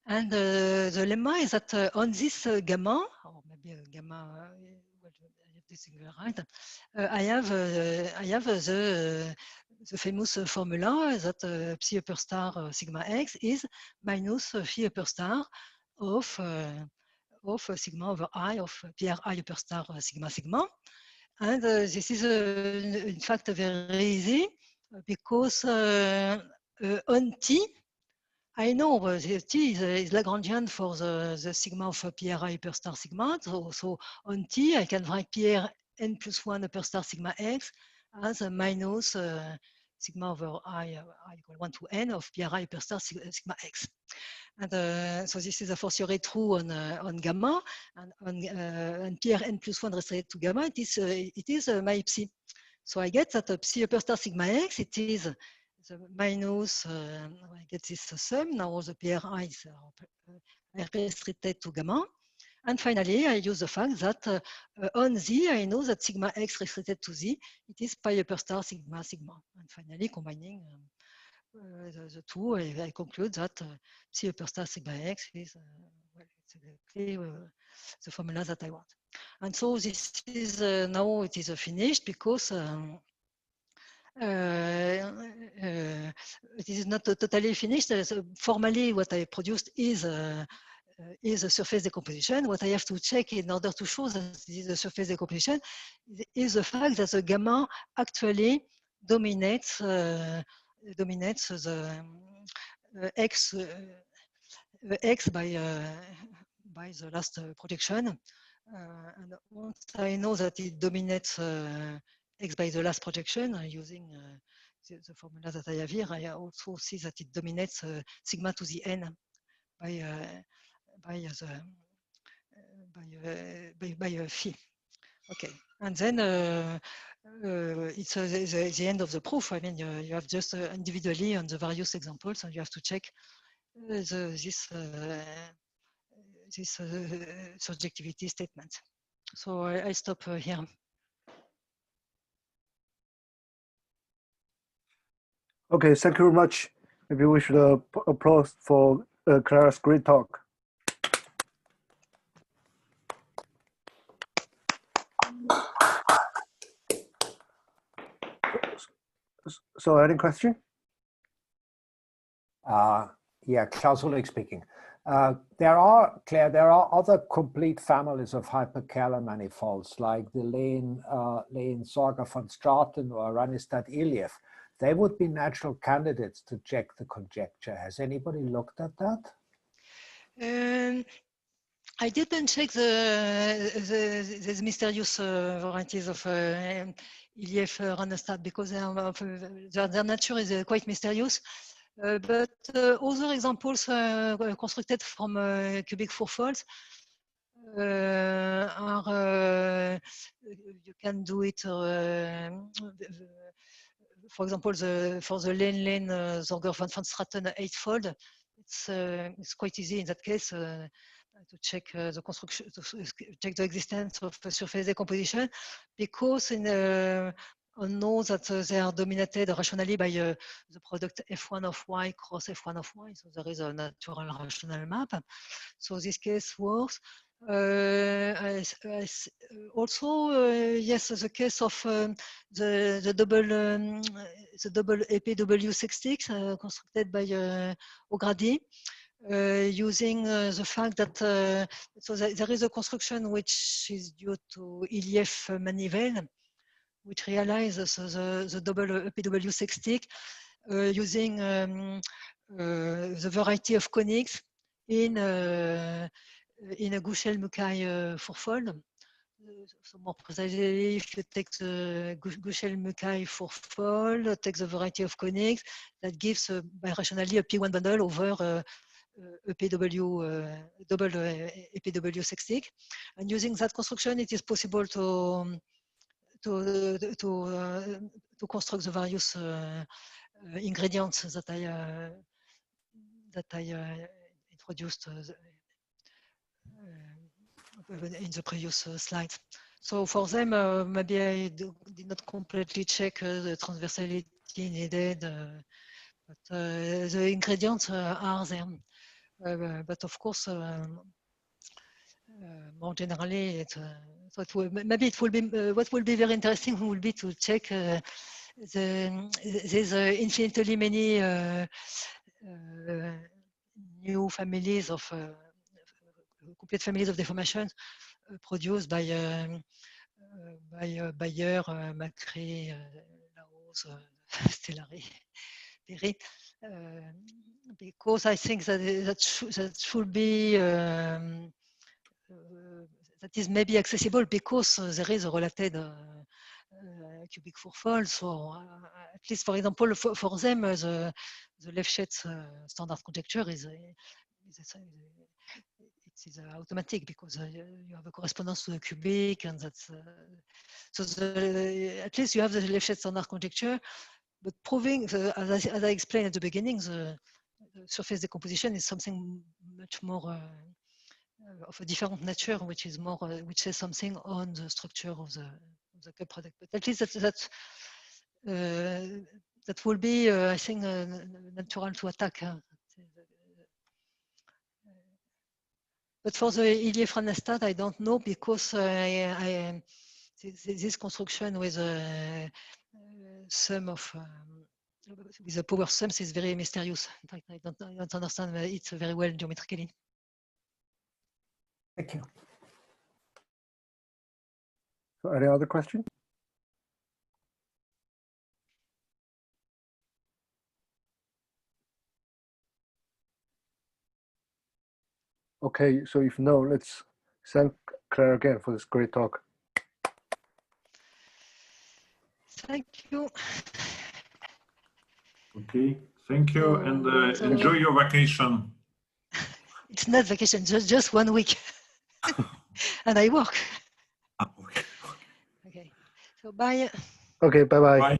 lemma is that on this gamma, or maybe gamma, well, I have this right. I have the famous formula that psi upper star sigma x is minus phi upper star of sigma over I of PR I upper star sigma sigma. And this is in fact very easy because on T, I know the T is Lagrangian for the sigma of PR I upper star sigma. So on T, I can write PR n plus 1 upper star sigma x as a minus sigma over I equal 1 to n of PR I upper star sigma x. And so this is a fortiori true on gamma, and on PR n plus 1 restricted to gamma, it is my psi. So I get that psi upper star sigma x, it is the minus, I get this sum, now the PRIs are restricted to gamma. And finally, I use the fact that on Z, I know that sigma x restricted to Z, it is pi upper star sigma sigma. And finally, combining the two, I conclude that psi upper star sigma x is well, it's exactly the formula that I want. And so this is now it is finished because it is not totally finished. So formally, what I produced is a surface decomposition. What I have to check in order to show that this is a surface decomposition is the fact that the gamma actually dominates the x by the last projection. And once I know that it dominates x by the last projection, using the formula that I have here, I also see that it dominates sigma to the n by phi. Okay, and then it's the end of the proof. I mean, you have just individually on the various examples, and you have to check this subjectivity statement. So I stop here. Okay, thank you very much. Maybe we should applause for Clara's great talk. So, any question? Yeah, Charles Ulrich speaking. There are, Claire, there are other complete families of hyperkähler manifolds like the Lane-Sorger von Straten or Ranestad-Iliev. They would be natural candidates to check the conjecture. Has anybody looked at that? I didn't check the mysterious varieties of Iliev Ranestad because their nature is quite mysterious. But other examples constructed from cubic fourfolds are you can do it. For example, for the Lane-Sorger von Straten eightfold, it's quite easy in that case to check the construction, to check the existence of surface decomposition, because on knows that they are dominated rationally by the product F1 of Y cross F1 of Y. So there is a natural rational map. So this case works. Also, yes, the case of the double APW66 constructed by O'Grady. Using the fact that so there is a construction which is due to Iliev Manivel, which realizes the double PW60 using the variety of conics in a Gushel-Mukai fourfold. So more precisely, if you take the Gushel-Mukai fourfold, take the variety of conics, that gives birationally a P1 bundle over EPW, double EPW60. And using that construction, it is possible to construct the various ingredients that I introduced in the previous slide. So for them, maybe I did not completely check the transversality needed, but the ingredients are there. But of course, more generally, maybe it will be what will be very interesting will be to check these infinitely many new families of complete families of deformations produced by Bayer, Macri, Laos, Stellari, Perry. Because I think that should be that is maybe accessible because there is a related cubic fourfold. So at least, for example, for them, the Lefschetz standard conjecture is automatic because you have a correspondence to the cubic, and that's so at least you have the Lefschetz standard conjecture. But proving, as I explained at the beginning, the surface decomposition is something much more of a different nature, which is more, which says something on the structure of the cup product. But at least that will be, I think, natural to attack. But for the Iliev Ranestad, I don't know because this construction with a sum of with the power sums is very mysterious. In fact, I don't understand it very well geometrically. Thank you. So any other questions? Okay, so if no, let's thank Claire again for this great talk. Thank you. Okay, thank you, and So- enjoy your vacation. It's not vacation, just 1 week. And I work. Okay. Okay. So bye. Okay, bye-bye. Bye.